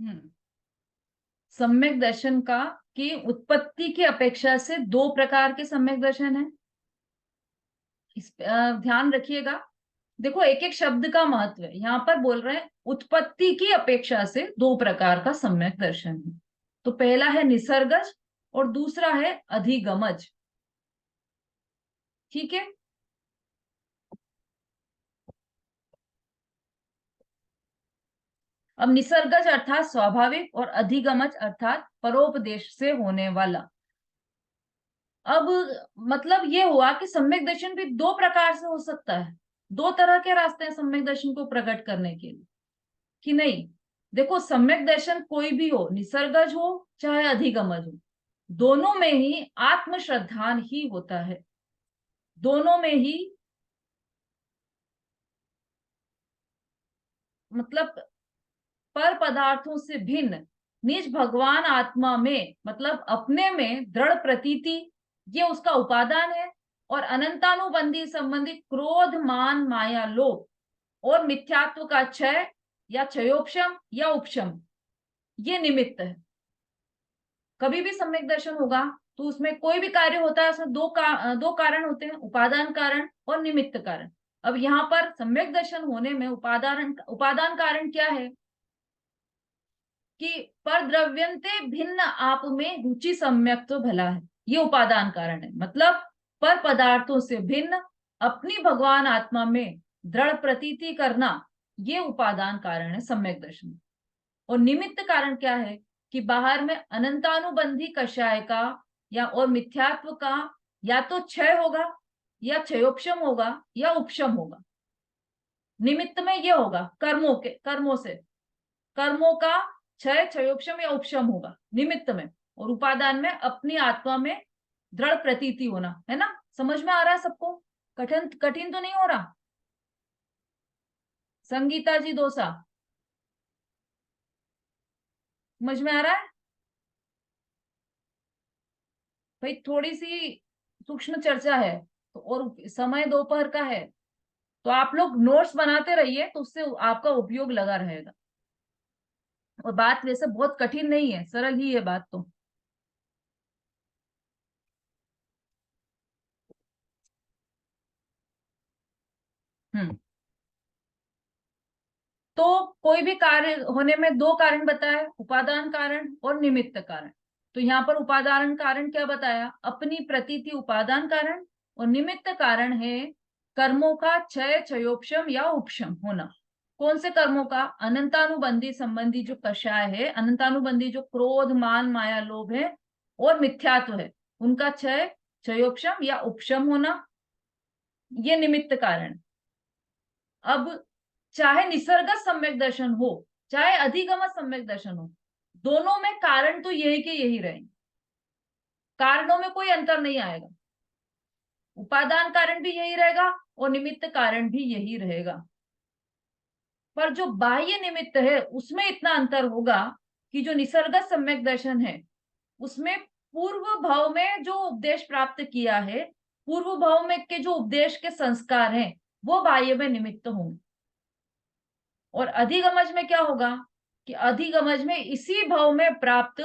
हम्म सम्यक दर्शन का की उत्पत्ति की अपेक्षा से दो प्रकार के सम्यक दर्शन है। ध्यान रखिएगा। देखो, एक एक शब्द का महत्व है। यहाँ पर बोल रहे हैं उत्पत्ति की अपेक्षा से दो प्रकार का सम्यक दर्शन है। तो पहला है निसर्गज और दूसरा है अधिगमज। ठीक है। अब निसर्गज अर्थात स्वाभाविक और अधिगमज अर्थात परोपदेश से होने वाला। अब मतलब ये हुआ कि सम्यक दर्शन भी दो प्रकार से हो सकता है। दो तरह के रास्ते हैं सम्यक दर्शन को प्रकट करने के लिए, कि नहीं। देखो, सम्यक दर्शन कोई भी हो, निसर्गज हो चाहे अधिगमज हो, दोनों में ही आत्म श्रद्धान ही होता है। दोनों में ही मतलब पर पदार्थों से भिन्न निज भगवान आत्मा में, मतलब अपने में दृढ़ प्रतीति, ये उसका उपादान है। और अनंतानुबंधी संबंधी क्रोध मान माया लोभ और मिथ्यात्व का क्षय या क्षयोपशम या उपशम, ये निमित्त है। कभी भी सम्यक दर्शन होगा तो उसमें कोई भी कार्य होता है, उसमें दो कारण होते हैं, उपादान कारण और निमित्त कारण। अब यहाँ पर सम्यक दर्शन होने में उपादान कारण क्या है कि पर द्रव्यंते भिन्न आप में रुचि सम्यक तो भला है, ये उपादान कारण है। मतलब पर पदार्थों से भिन्न अपनी भगवान आत्मा में दृढ़ प्रतीति करना, ये उपादान कारण है सम्यक दर्शन। और निमित्त कारण क्या है कि बाहर में अनंतानुबंधी कषाय का या और मिथ्यात्व का या तो क्षय होगा या क्षयोपशम होगा या उपशम होगा। निमित्त में ये होगा कर्मों से कर्मों का क्षय क्षयोपशम या उपशम होगा निमित्त में। और उपादान में अपनी आत्मा में दृढ़ प्रतीति होना, है ना। समझ में आ रहा है सबको? कठिन कठिन तो नहीं हो रहा? संगीता जी दोसा, समझ में आ रहा है? भाई थोड़ी सी सूक्ष्म चर्चा है तो, और समय दोपहर का है, तो आप लोग नोट्स बनाते रहिए, तो उससे आपका उपयोग लगा रहेगा। और बात वैसे बहुत कठिन नहीं है, सरल ही है बात तो। हम्म तो कोई भी कार्य होने में दो कारण बताए, उपादान कारण और निमित्त कारण। तो यहाँ पर उपादान कारण क्या बताया? अपनी प्रतीति उपादान कारण, और निमित्त कारण है कर्मों का क्षय क्षयोपशम या उपशम होना। कौन से कर्मों का? अनंतानुबंधी संबंधी जो कषाय है, अनंतानुबंधी जो क्रोध मान माया लोभ है और मिथ्यात्व है, उनका क्षय क्षयोपशम या उपशम होना, ये निमित्त कारण। अब चाहे निसर्ग सम्यक दर्शन हो चाहे अधिगम सम्यक दर्शन हो, दोनों में कारण तो यही के यही रहेंगे। कारणों में कोई अंतर नहीं आएगा। उपादान कारण भी यही रहेगा और निमित्त कारण भी यही रहेगा। पर जो बाह्य निमित्त है उसमें इतना अंतर होगा कि जो निसर्ग सम्यक दर्शन है उसमें पूर्व भाव में जो उपदेश प्राप्त किया है, पूर्व भाव में के जो उपदेश के संस्कार हैं, वो बाह्य में निमित्त होंगे। और अधिगमज में क्या होगा कि अधिगमज में इसी भाव में प्राप्त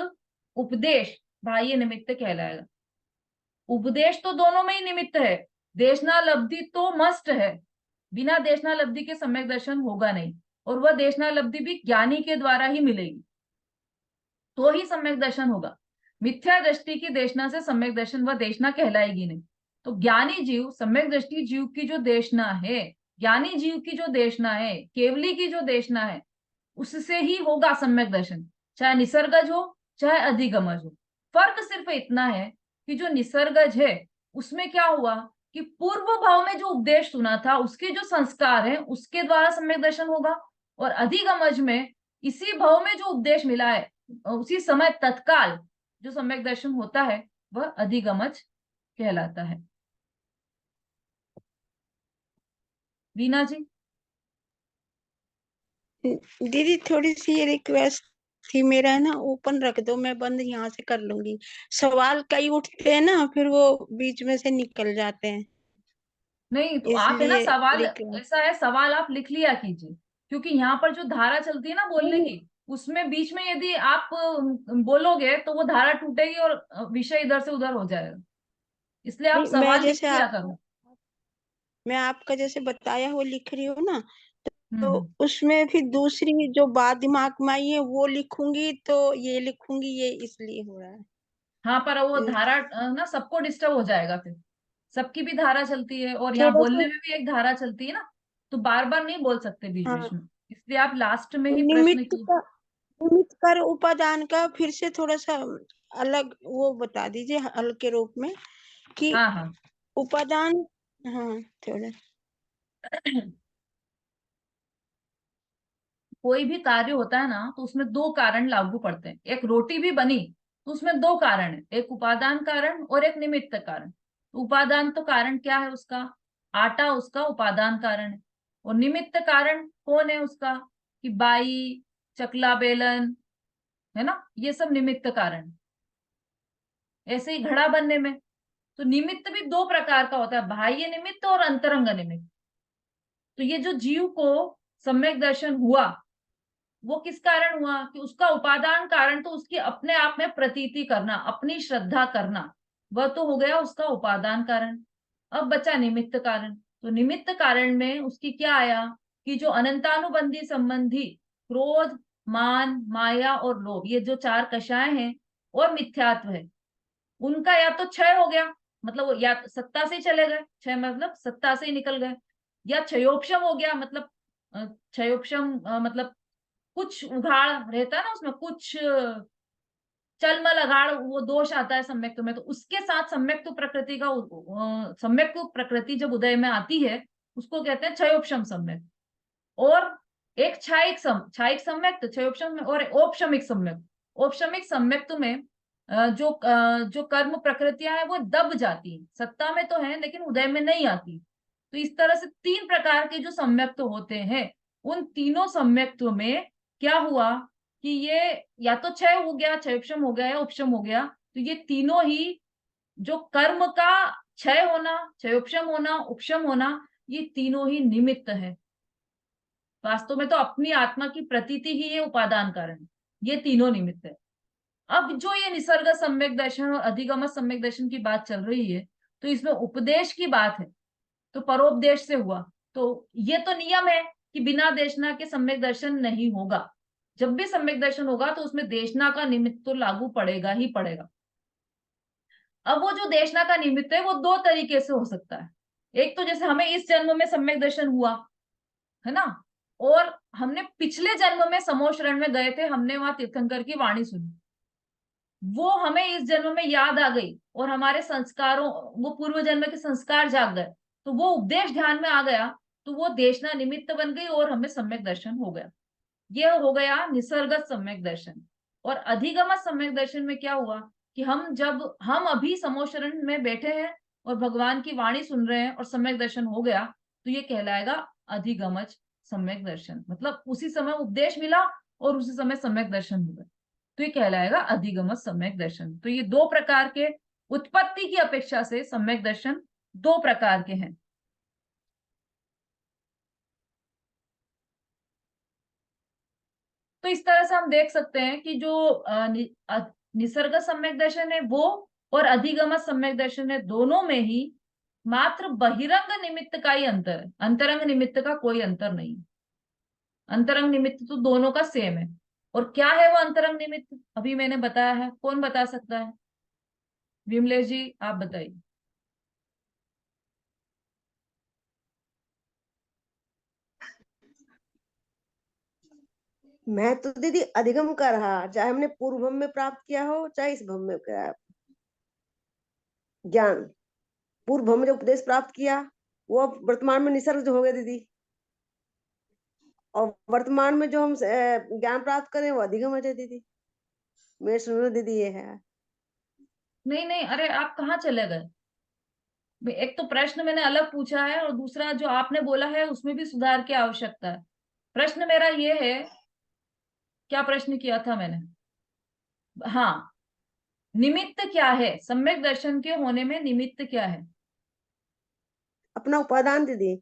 उपदेश बाह्य निमित्त कहलाएगा। उपदेश तो दोनों में ही निमित्त है। देशनालब्धि तो मस्ट है, बिना देशनालब्धि के सम्यक दर्शन होगा नहीं। और वह देशनालब्धि भी ज्ञानी के द्वारा ही मिलेगी, तो ही सम्यक दर्शन होगा। मिथ्या दृष्टि की देशना से सम्यक दर्शन वह देशना कहलाएगी नहीं। तो ज्ञानी जीव, सम्यक दृष्टि जीव की जो देशना है, ज्ञानी जीव की जो देशना है, केवली की जो देशना है, उससे ही होगा सम्यक दर्शन, चाहे निसर्गज हो चाहे अधिगमज हो। फर्क सिर्फ इतना है कि जो निसर्गज है उसमें क्या हुआ कि पूर्व भाव में जो उपदेश सुना था उसके जो संस्कार है उसके द्वारा सम्यक दर्शन होगा। और अधिगमज में इसी भाव में जो उपदेश मिला है उसी समय तत्काल जो सम्यक दर्शन होता है वह अधिगमज कहलाता है। वीना जी। दीदी थोड़ी सी ये रिक्वेस्ट थी, मेरा है ना ओपन रख दो, मैं बंद यहाँ से कर लूंगी। सवाल कई उठते हैं ना, फिर वो बीच में से निकल जाते हैं, नहीं तो आप है ना, इसलिए सवाल रिक्वेस्ट। ऐसा है, सवाल आप लिख लिया कीजिए, क्योंकि यहाँ पर जो धारा चलती है ना बोलने की, उसमें बीच में यदि आप बोलोगे तो वो धारा टूटेगी और विषय इधर से उधर हो जाएगा। इसलिए आप नहीं, सवाल लिख लिया करो। मैं आपका जैसे बताया वो लिख रही हूँ ना, तो हम्म। उसमें फिर दूसरी जो बात दिमाग में आई है वो लिखूंगी, तो ये लिखूंगी, ये इसलिए हो रहा है। हाँ, पर वो फिर धारा ना सबको डिस्टर्ब हो जाएगा फिर। सबकी भी धारा चलती है और यहाँ थोड़ा बोलने सा। में भी एक धारा चलती है ना, तो बार बार नहीं बोल सकते बीच बीच हाँ, में। इसलिए आप लास्ट में ही प्रश्न निमित्त की। का, निमित्त कर उपादान का फिर से थोड़ा सा अलग वो बता दीजिए हल के रूप में कि हाँ हाँ। उपादान। हाँ, थोड़ा। कोई भी कार्य होता है ना तो उसमें दो कारण लागू पड़ते हैं। एक रोटी भी बनी तो उसमें दो कारण है, एक उपादान कारण और एक निमित्त कारण। तो उपादान तो कारण क्या है उसका, आटा उसका उपादान कारण है। और निमित्त कारण कौन है उसका, कि बाई, चकला बेलन, है ना, ये सब निमित्त कारण है। ऐसे ही घड़ा बनने में तो निमित्त भी दो प्रकार का होता है, बाह्य निमित्त और अंतरंग निमित्त। तो ये जो जीव को सम्यक दर्शन हुआ वो किस कारण हुआ, कि उसका उपादान कारण तो उसकी अपने आप में प्रतीति करना, अपनी श्रद्धा करना, वह तो हो गया उसका उपादान कारण। अब बचा निमित्त कारण। तो निमित्त कारण में उसकी क्या आया, कि जो अनंतानुबंधी संबंधी क्रोध, मान, माया और लोभ, ये जो चार कषाय हैं और मिथ्यात्व है, उनका या तो क्षय हो गया, मतलब वो या तो सत्ता से ही चले गए, क्षय मतलब सत्ता से ही निकल गए, या क्षयोपशम हो गया, मतलब क्षयोपशम मतलब कुछ उघाड़ रहता है ना उसमें, कुछ चलमल अगाड़ वो दोष आता है सम्यक्त्व में, तो उसके साथ सम्यक्त्व प्रकृति का सम्यक्त्व प्रकृति जब उदय में आती है उसको कहते हैं क्षयोपशम सम्यक। और एक छायिक सम्यक्त क्षयोपशम में, और औपशमिक सम्यक्त। औपशमिक सम्यक्त में जो कर्म प्रकृतियां हैं वो दब जाती हैं, सत्ता में तो है लेकिन उदय में नहीं आती। तो इस तरह से तीन प्रकार के जो सम्यक्त होते हैं, उन तीनों सम्यक्त्व में क्या हुआ, कि ये या तो क्षय हो गया, क्षयोपशम हो गया या उपशम हो गया। तो ये तीनों ही जो कर्म का क्षय होना, क्षयोपशम होना, उपशम होना, ये तीनों ही निमित्त है। वास्तव में तो अपनी आत्मा की प्रतीति ही ये उपादान कारण है। ये तीनों निमित्त है। अब जो ये निसर्ग सम्यक दर्शन और अधिगम सम्यक दर्शन की बात चल रही है, तो इसमें उपदेश की बात है, तो परोपदेश से हुआ। तो ये तो नियम है कि बिना देशना के सम्यक दर्शन नहीं होगा। जब भी सम्यक दर्शन होगा तो उसमें देशना का निमित्त तो लागू पड़ेगा ही पड़ेगा। अब वो जो देशना का निमित्त है वो दो तरीके से हो सकता है। एक तो जैसे हमें इस जन्म में सम्यक दर्शन हुआ, है ना, और हमने पिछले जन्म में समोह शरण में गए थे, हमने वहां तीर्थंकर की वाणी सुनी, वो हमें इस जन्म में याद आ गई और हमारे संस्कारों, वो पूर्व जन्म के संस्कार जाग गए, तो वो उपदेश ध्यान में आ गया, तो वो देशना निमित्त बन गई और हमें सम्यक दर्शन हो गया। ये हो गया निसर्गत सम्यक दर्शन। और अधिगमत सम्यक दर्शन में क्या हुआ, कि हम अभी समोह शरण में बैठे हैं और भगवान की वाणी सुन रहे हैं और सम्यक दर्शन हो गया, तो ये कहलाएगा अधिगमच सम्यक दर्शन, मतलब उसी समय उपदेश मिला और उसी समय सम्यक दर्शन हुआ, तो ये कहलाएगा अधिगमत सम्यक दर्शन। तो ये दो प्रकार के, उत्पत्ति की अपेक्षा से सम्यक दर्शन दो प्रकार के हैं। तो इस तरह से हम देख सकते हैं कि जो निसर्ग सम्यक दर्शन है वो और अधिगम सम्यक दर्शन है, दोनों में ही मात्र बहिरंग निमित्त का ही अंतर है, अंतरंग निमित्त का कोई अंतर नहीं। अंतरंग निमित्त तो दोनों का सेम है। और क्या है वो अंतरंग निमित्त, अभी मैंने बताया है, कौन बता सकता है, विमलेश जी आप बताइए। मैं तो दीदी अधिगम का रहा, चाहे हमने पूर्व भव में प्राप्त किया हो चाहे इस भव में किया। ज्ञान पूर्व भव में जो उपदेश प्राप्त किया वो अब वर्तमान में निसर्ग जो हो गया दीदी, और वर्तमान में जो हम ज्ञान प्राप्त करें वो अधिगम है दीदी। मेरे सुनो दीदी ये है। नहीं नहीं, अरे आप कहाँ चले गए, एक तो प्रश्न मैंने अलग पूछा है और दूसरा जो आपने बोला है उसमें भी सुधार की आवश्यकता है। प्रश्न मेरा ये है, क्या प्रश्न किया था मैंने, हाँ, निमित्त क्या है, सम्यक दर्शन के होने में निमित्त क्या है। अपना उपादान दीदी।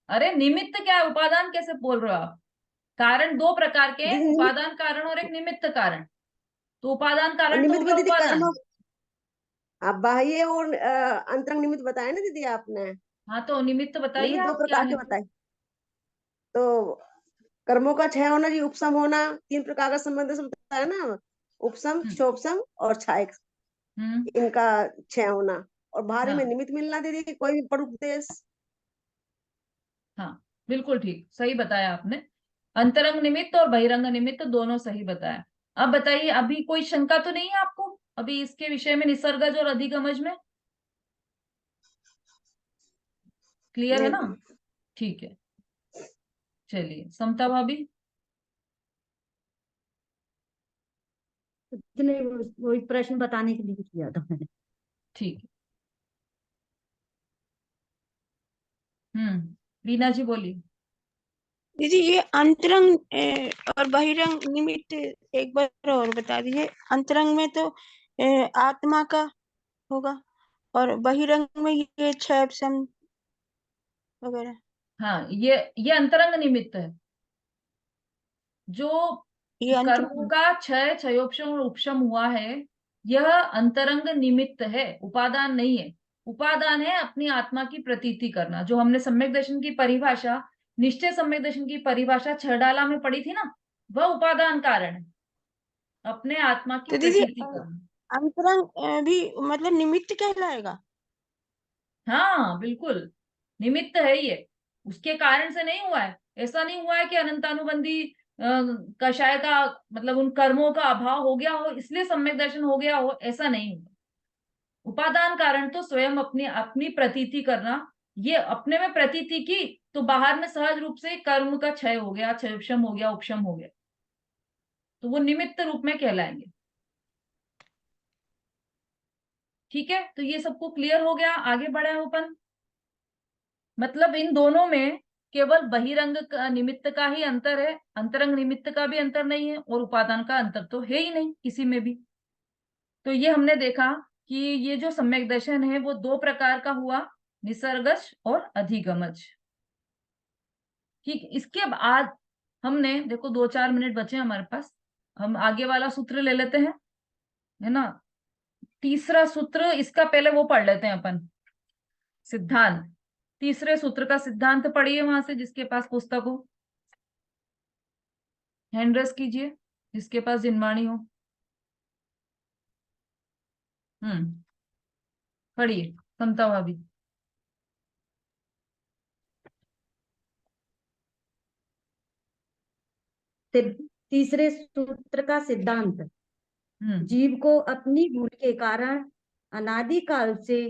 अरे निमित्त क्या है, उपादान कैसे बोल रहे हो आप। कारण दो प्रकार के हैं, दीदी निमित्त उपादान कारण और एक निमित्त कारण। तो उपादान और कारण तो निमित्त हो में गया दीदी कर्म, उपादान। आप बाह्य और अंतरंग निमित्त बताया ना दीदी आपने। हाँ तो निमित्त बताइए निमित्त दो आप क्या प्रकार है। के बताए। तो कर्मों का क्षय होना जी, उपशम होना, तीन प्रकार का संबंध से बताया ना, उपशम, हम्म क्षोभशम और क्षय, हम्म इनका क्षय होना। और भारी में हाँ निमित्त मिलना दीदी, कोई भी परोपदेश। हाँ, बिल्कुल ठीक, सही बताया आपने। अंतरंग निमित्त और बहिरंग निमित्त दोनों सही बताया। अब बताइए, अभी कोई शंका तो नहीं है आपको अभी इसके विषय में, निसर्गज और अधिगमज में? क्लियर है नहीं ना? दीदी। ठीक है, चलिए समता भाभी। इतने वही प्रश्न बताने के लिए किया था मैंने। ठीक है। रीना जी बोलिए। दीदी ये अंतरंग और बहिरंग निमित्त एक बार और बता दीजिए। अंतरंग में तो आत्मा का होगा, और बहिरंग में ये क्षय सम वगैरह। हाँ, ये अंतरंग निमित्त है। जो ये कर्मों अंतरंग। का क्षय, क्षयोपशम और उपशम हुआ है, यह अंतरंग निमित्त है, उपादान नहीं है। उपादान है अपनी आत्मा की प्रतीति करना, जो हमने सम्यक दर्शन की परिभाषा, निश्चय सम्यक दर्शन की परिभाषा 6 डाला में पढ़ी थी ना, वह उपादान कारण है, अपने आत्मा की तो दीदी प्रतीति करना। अंतरंग भी मतलब निमित्त कहलाएगा? हाँ बिल्कुल, निमित्त है ये, उसके कारण से नहीं हुआ है। ऐसा नहीं हुआ है कि अनंतानुबंधी कषाय का मतलब उन कर्मों का अभाव हो गया हो इसलिए सम्यक दर्शन हो गया हो, ऐसा नहीं हुआ। उपादान कारण तो स्वयं अपनी अपनी प्रतीति करना, ये अपने में प्रतीति की तो बाहर में सहज रूप से कर्म का क्षय हो गया, क्षयक्षम हो गया, उपशम हो गया, तो वो निमित्त रूप में कहलाएंगे। ठीक है, तो ये सबको क्लियर हो गया, आगे बढ़े अपन। मतलब इन दोनों में केवल बहिरंग का निमित्त का ही अंतर है, अंतरंग निमित्त का भी अंतर नहीं है, और उपादान का अंतर तो है ही नहीं किसी में भी। तो ये हमने देखा कि ये जो सम्यक दर्शन है वो दो प्रकार का हुआ, निसर्गज और अधिगमज। ठीक, इसके बाद हमने देखो 2-4 मिनट बचे हैं हमारे पास, हम आगे वाला सूत्र ले लेते हैं, है ना। तीसरा सूत्र, इसका पहले वो पढ़ लेते हैं अपन, सिद्धांत। तीसरे सूत्र का सिद्धांत पढ़िए वहां से, जिसके पास पुस्तक हो, हैंड रेस कीजिए जिसके पास जिनवाणी हो। पढ़िए समता भाभी। तीसरे सूत्र का सिद्धांत। हम्म जीव को अपनी भूल के कारण अनादिकाल से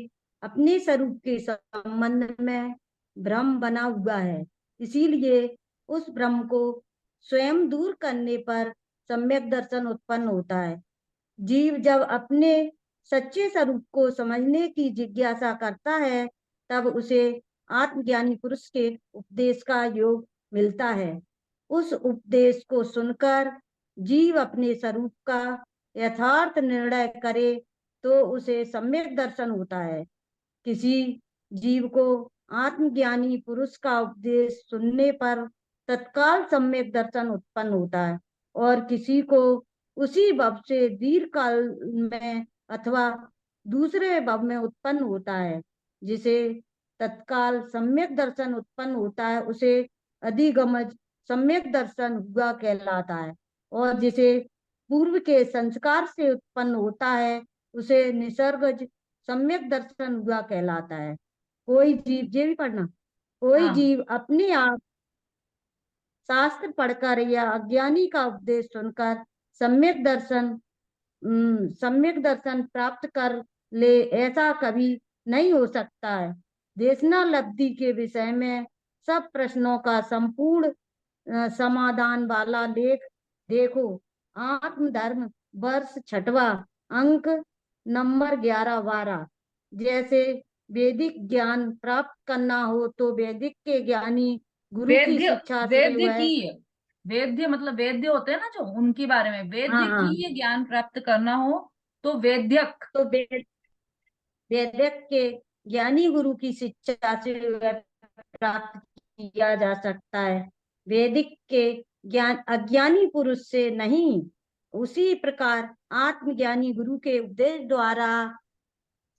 अपने स्वरूप के संबंध में भ्रम बना हुआ है। इसीलिए उस भ्रम को स्वयं दूर करने पर सम्यक दर्शन उत्पन्न होता है। जीव जब अपने सच्चे स्वरूप को समझने की जिज्ञासा करता है, तब उसे आत्मज्ञानी पुरुष के उपदेश का योग मिलता है। उस उपदेश को सुनकर जीव अपने स्वरूप का यथार्थ निर्णय करे तो उसे सम्यक दर्शन होता है। किसी जीव को आत्मज्ञानी पुरुष का उपदेश सुनने पर तत्काल सम्यक दर्शन उत्पन्न होता है, और किसी को उसी भव से दीर्घ काल में अथवा दूसरे भव में उत्पन्न होता है। जिसे तत्काल सम्यक दर्शन उत्पन्न होता है उसे अधिगमज सम्यक दर्शन हुआ कहलाता है, और जिसे पूर्व के संस्कार से उत्पन्न होता है उसे निसर्गज सम्यक दर्शन हुआ कहलाता है। कोई जीव, ये भी पढ़ना, कोई हाँ जीव अपने आप शास्त्र पढ़कर या अज्ञानी का उपदेश सुनकर सम्यक दर्शन सम्यक दर्शन प्राप्त कर ले, ऐसा कभी नहीं हो सकता है। देशनालब्धि के विषय में सब प्रश्नों का संपूर्ण समाधान वाला लेख देखो। आत्मधर्म वर्ष 6वां, अंक नंबर 11-12। जैसे वैदिक ज्ञान प्राप्त करना हो तो वैदिक के ज्ञानी गुरु की वेद्य, शिक्षा से वेद्य वह, की है, वेद्य मतलब वेद्य होते हैं ना जो, उनके बारे में, हाँ वेद्य हाँ, की ये ज्ञान प्राप्त करना हो तो वेद्यक। तो वैदिक के ज्ञानी गुरु की शिक्षा से वह प्राप्त किया जा सकता है। वैदिक के ज्ञान अज्ञानी पुरुष से नहीं, उसी प्रकार आत्मज्ञानी गुरु के उपदेश द्वारा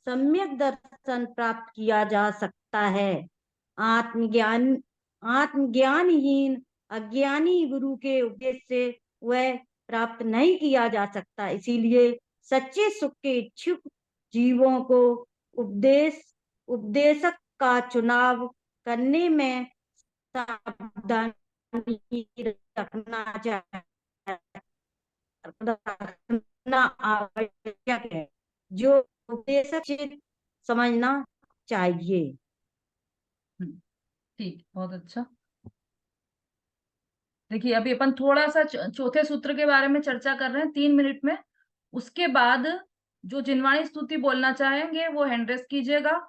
सम्यक दर्शन प्राप्त किया जा सकता है। आत्मज्ञानहीन अज्ञानी गुरु के उपदेश से वह प्राप्त नहीं किया जा सकता। इसीलिए सच्चे सुख के इच्छुक जीवों को उपदेशक का चुनाव करने में सावधानी रखना आवश्यक है, जो उपदेशक समझना चाहिए। ठीक, बहुत अच्छा। देखिए अभी अपन थोड़ा सा चौथे सूत्र के बारे में चर्चा कर रहे हैं 3 मिनट में। उसके बाद जो जिनवाणी स्तुति बोलना चाहेंगे वो हैंड रेस कीजिएगा।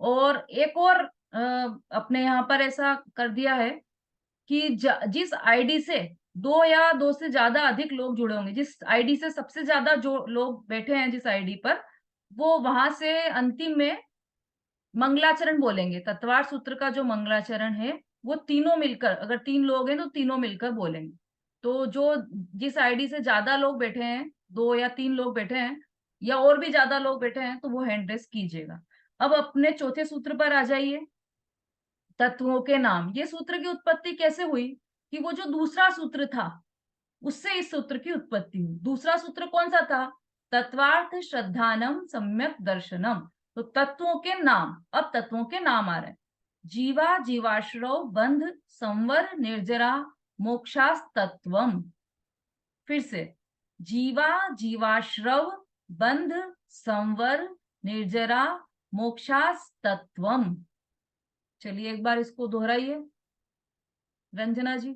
और एक और अपने यहाँ पर ऐसा कर दिया है कि जिस आईडी से 2 या 2 से ज्यादा अधिक लोग जुड़े होंगे, जिस आईडी से सबसे ज्यादा जो लोग बैठे हैं जिस आईडी पर, वो वहां से अंतिम में मंगलाचरण बोलेंगे। तत्वार सूत्र का जो मंगलाचरण है वो तीनों मिलकर, अगर 3 लोग हैं तो तीनों मिलकर बोलेंगे। तो जो जिस आईडी से ज्यादा लोग बैठे हैं, 2 या 3 लोग बैठे हैं या और भी ज्यादा लोग बैठे हैं, तो वो हैंड रेस कीजिएगा। अब अपने चौथे सूत्र पर आ जाइए, तत्वों के नाम। ये सूत्र की उत्पत्ति कैसे हुई कि वो जो दूसरा सूत्र था उससे इस सूत्र की उत्पत्ति हुई। दूसरा सूत्र कौन सा था? तत्वार्थ श्रद्धानम सम्यक दर्शनम। तो तत्वों के नाम, अब तत्वों के नाम आ रहे हैं। जीवा जीवाश्रव बंध संवर निर्जरा मोक्षास तत्वम। फिर से, जीवा जीवाश्रव बंध संवर निर्जरा मोक्षास तत्वम। चलिए एक बार इसको दोहराइए रंजना जी।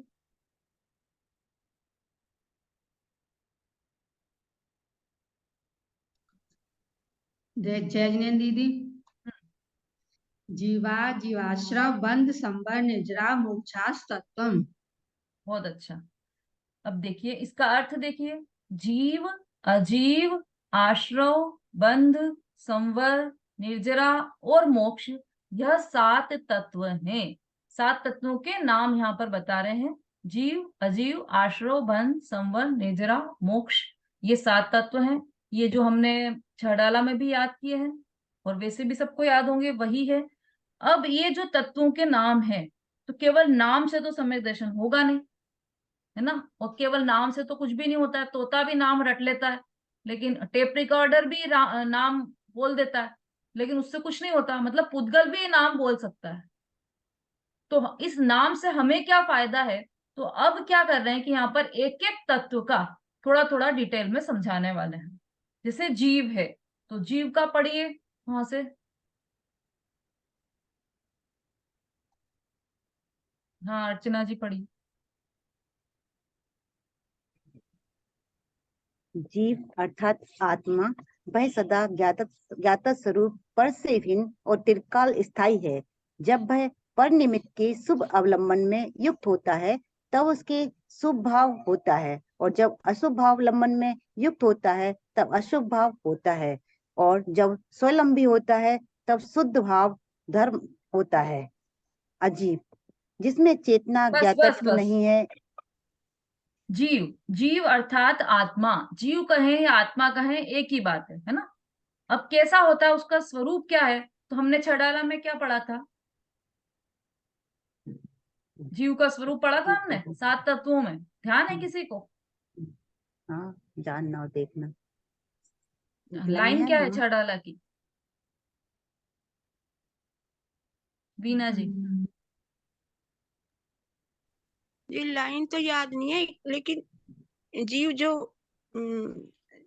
जय जिनेन्द्र दीदी। जीवा जीवाश्रव बंध संवर निर्जरा मोक्षास तत्वम। बहुत अच्छा। अब देखिए इसका अर्थ देखिए, जीव अजीव आश्रव बंध संवर निर्जरा और मोक्ष, यह 7 तत्व हैं। 7 तत्वों के नाम यहाँ पर बता रहे हैं। जीव अजीव आश्रव बंध संवर निर्जरा मोक्ष, ये 7 तत्व हैं। ये जो हमने छड़ाला में भी याद किए हैं और वैसे भी सबको याद होंगे, वही है। अब ये जो तत्वों के नाम हैं, तो केवल नाम से तो सम्यक दर्शन होगा नहीं, है ना। और केवल नाम से तो कुछ भी नहीं होता है। तोता भी नाम रट लेता है, लेकिन टेप रिकॉर्डर भी नाम बोल देता है, लेकिन उससे कुछ नहीं होता। मतलब पुद्गल भी नाम बोल सकता है। तो इस नाम से हमें क्या फायदा है? तो अब क्या कर रहे हैं कि यहाँ पर एक एक तत्व का थोड़ा थोड़ा डिटेल में समझाने वाले हैं। जैसे जीव है, तो जीव का पढ़िए वहां से। हाँ अर्चना जी पढ़िए। जीव अर्थात आत्मा, वह सदा ज्ञात स्वरूप पर से भिन्न और चिरकाल स्थायी है। जब वह पर निमित्त के शुभ अवलंबन में युक्त होता है तब उसके शुभ भाव होता है, और जब अशुभ भाव अवलंबन में युक्त होता है तब अशुभ भाव होता है, और जब स्वलंबी होता है तब शुद्ध भाव धर्म होता है। अजीब, जिसमें चेतना बस बस ज्ञातत्व बस। नहीं है। जीव, जीव अर्थात आत्मा। जीव कहें या आत्मा कहें एक ही बात है ना। अब कैसा होता है, उसका स्वरूप क्या है? तो हमने छड़ाला में क्या पढ़ा था? जीव का स्वरूप पढ़ा था हमने 7 तत्वों में। ध्यान है किसी को? हाँ, जानना और देखना। लाइन क्या है हाँ। छड़ाला की? वीना जी। ये लाइन तो याद नहीं है, लेकिन जीव जो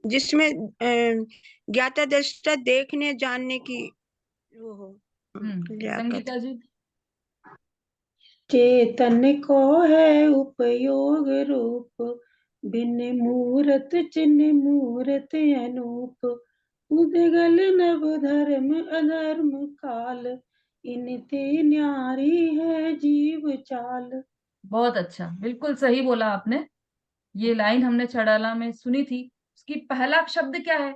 जिसमें ज्ञाता दृष्टा देखने जानने की वो हो लियाकत। संगीता जी। चेतन को है उपयोग रूप, बिन मूरत चिन्ह मूरत अनूप। उदगल नव धर्म अधर्म काल, इनते न्यारी है जीव चाल। बहुत अच्छा, बिल्कुल सही बोला आपने। ये लाइन हमने छड़ाला में सुनी थी। उसकी पहला शब्द क्या है?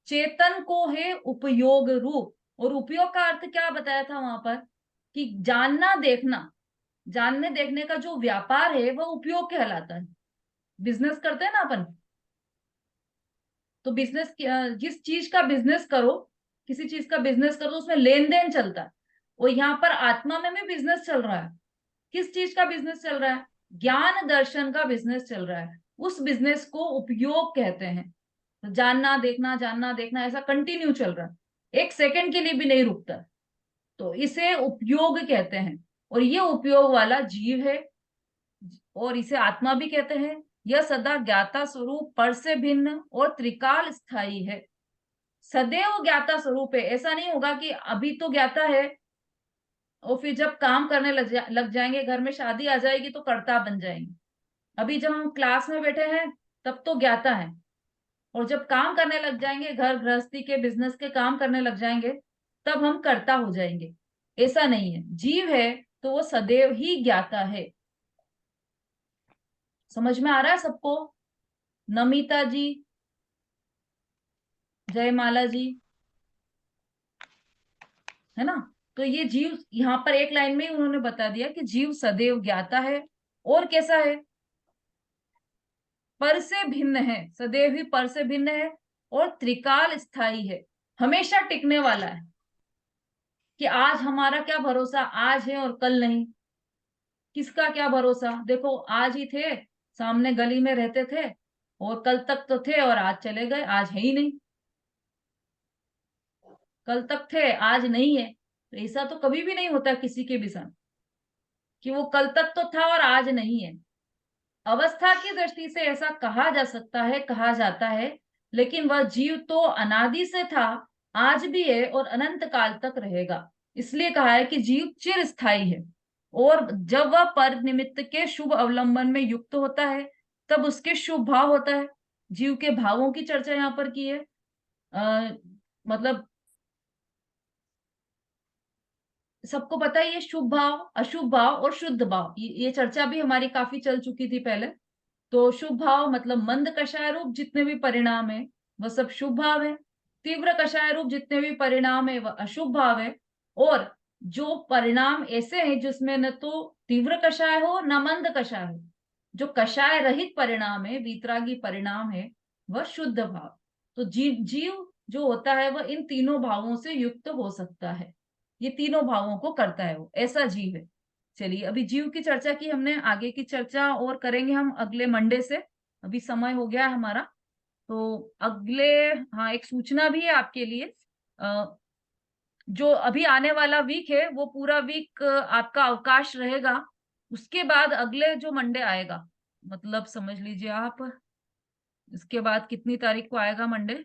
चेतन को है उपयोग रूप। और उपयोग का अर्थ क्या बताया था वहां पर? कि जानना देखना। जानने देखने का जो व्यापार है वह उपयोग कहलाता है। बिजनेस करते हैं ना अपन, तो बिजनेस, जिस चीज का बिजनेस करो, किसी चीज का बिजनेस करो, उसमें लेन देन चलता है। और यहाँ पर आत्मा में भी बिजनेस चल रहा है। किस चीज का बिजनेस चल रहा है? ज्ञान दर्शन का बिजनेस चल रहा है। उस बिजनेस को उपयोग कहते हैं। तो जानना देखना ऐसा कंटिन्यू चल रहा है, एक सेकंड के लिए भी नहीं रुकता, तो इसे उपयोग कहते हैं। और ये उपयोग वाला जीव है, और इसे आत्मा भी कहते हैं। यह सदा ज्ञाता स्वरूप, पर से भिन्न और त्रिकाल स्थायी है। सदैव ज्ञाता स्वरूप है। ऐसा नहीं होगा कि अभी तो ज्ञाता है और फिर जब काम करने लग जाएंगे, घर में शादी आ जाएगी तो कर्ता बन जाएंगे। अभी जब हम क्लास में बैठे हैं तब तो ज्ञाता है, और जब काम करने लग जाएंगे, घर गृहस्थी के बिजनेस के काम करने लग जाएंगे, तब हम कर्ता हो जाएंगे। ऐसा नहीं है। जीव है तो वो सदैव ही ज्ञाता है। समझ में आ रहा है सबको? नमिता जी, जयमाला जी, है ना? तो ये जीव यहाँ पर एक लाइन में ही उन्होंने बता दिया कि जीव सदैव ज्ञाता है। और कैसा है? पर से भिन्न है, सदैव ही पर से भिन्न है, और त्रिकाल स्थायी है, हमेशा टिकने वाला है। कि आज हमारा क्या भरोसा, आज है और कल नहीं। किसका क्या भरोसा? देखो, आज ही थे, सामने गली में रहते थे, और कल तक तो थे और आज चले गए, आज है ही नहीं। कल तक थे, आज नहीं है। तो ऐसा तो कभी भी नहीं होता किसी के भी साथ कि वो कल तक तो था और आज नहीं है। अवस्था की दृष्टि से ऐसा कहा जा सकता है, कहा जाता है, लेकिन वह जीव तो अनादि से था, आज भी है और अनंत काल तक रहेगा। इसलिए कहा है कि जीव चिर स्थायी है। और जब वह पर निमित्त के शुभ अवलंबन में युक्त होता है, तब उसके शुभ भाव होता है। जीव के भावों की चर्चा यहाँ पर की है। मतलब सबको पता है, ये शुभ भाव, अशुभ भाव और शुद्ध भाव, ये चर्चा भी हमारी काफी चल चुकी थी पहले। तो शुभ भाव मतलब मंद कषाय रूप जितने भी परिणाम है वह सब शुभ भाव है। तीव्र कषाय रूप जितने भी परिणाम है वह अशुभ भाव है। और जो परिणाम ऐसे हैं जिसमें न तो तीव्र कषाय हो न मंद कषाय हो, जो कषाय रहित परिणाम है, वीतरागी परिणाम है, वह शुद्ध भाव। तो जीव जो होता है वह इन तीनों भावों से युक्त हो सकता है। ये तीनों भावों को करता है, वो ऐसा जीव है। चलिए, अभी जीव की चर्चा की हमने, आगे की चर्चा और करेंगे हम अगले मंडे से। अभी समय हो गया है हमारा, तो अगले, हाँ, एक सूचना भी है आपके लिए। जो अभी आने वाला वीक है वो पूरा वीक आपका अवकाश रहेगा। उसके बाद अगले जो मंडे आएगा, मतलब समझ लीजिए आप, इसके बाद कितनी तारीख को आएगा मंडे?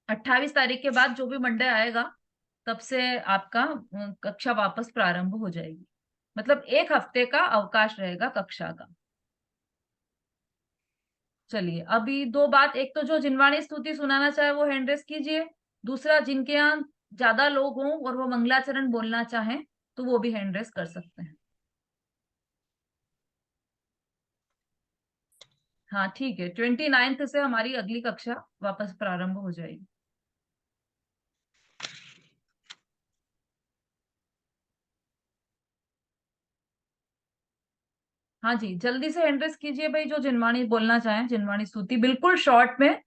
28 तारीख के बाद जो भी मंडे आएगा, तब से आपका कक्षा वापस प्रारंभ हो जाएगी। मतलब एक हफ्ते का अवकाश रहेगा कक्षा का। चलिए, अभी दो बात, एक तो जो जिनवाणी स्तुति सुनाना चाहे वो हैंड रेस कीजिए। दूसरा, जिनके यहाँ ज्यादा लोग हों और वो मंगलाचरण बोलना चाहें तो वो भी हैंड रेस कर सकते हैं। हाँ ठीक है, 29 से हमारी अगली कक्षा वापस प्रारंभ हो जाएगी। हाँ जी, जल्दी से हैंड रेस कीजिए भाई, जो जिनवाणी बोलना चाहें, जिनवाणी स्तुति बिल्कुल शॉर्ट में,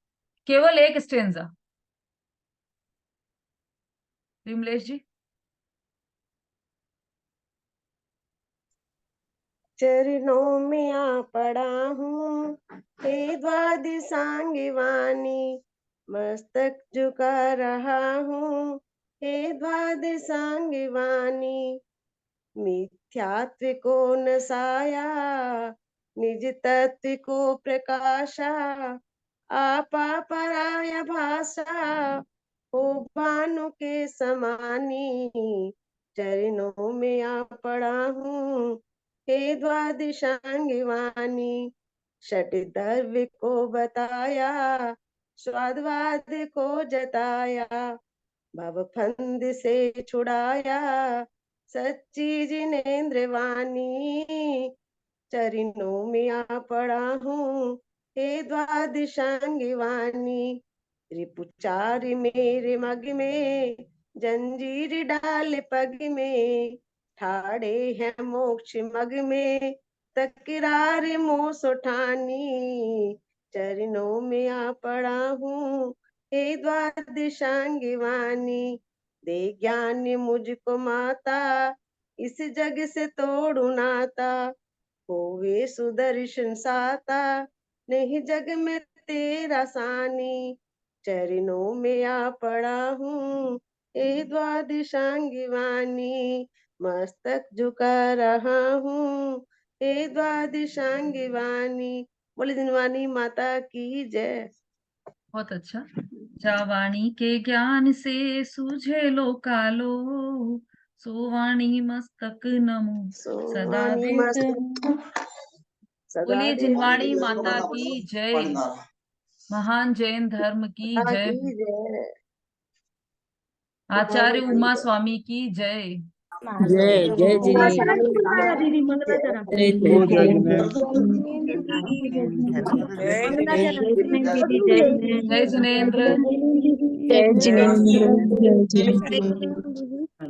केवल एक स्टेंजा। विमलेश जी। चरणों में आ पड़ा हूँ, हे द्वादशांगी वाणी, मस्तक झुका रहा हूँ, हे द्वादशांगी वाणी। मिथ्यात्व को नसाया, निज तत्व को प्रकाशा, आपा पराया भाषा, हो भानु के समानी। चरणों में आ पड़ा हूँ, हे द्वादशांगी वाणी। षट द्रव्य को बताया, स्वादवाद को जताया, भव फंद से छुड़ाया, सच्ची जिनेन्द्र वाणी। चरणों में आ पड़ा हूँ, हे द्वादशांगी वाणी। रिपुचार मेरे मग में, जंजीर डाल पग में, ठाड़े हैं मोक्ष मग में तकरार मोह सुठानी। चरणों में आ पड़ा हूँ हे द्वादशांगी वाणी। दे ज्ञान मुझको माता इस जग से तोड़ू नाता। होवे सुदर्शन साता नहीं जग में तेरा सानी। चरणों में आ पड़ा हूँ हे द्वादशांगी वाणी। मस्तक झुका रहा हूँ हे द्वादशांगी वाणी। बोले जिनवानी माता की जय। बहुत अच्छा। जावाणी के ज्ञान से सूझे लो कालो, सोवाणी मस्तक नमो सदा सोवानी देत। मस्तक सदा बोलिए देती जिनवाणी माता की जय। महान जैन धर्म की माता जय। की जय। आचार्य उमा स्वामी की जय। जय जय जिनेन्द्र। दीदी मंगलाचरण मंगलाचरण दीदी जय जय जिनेन्द्र। जय जिनेन्द्र। जय जिनेन्द्र।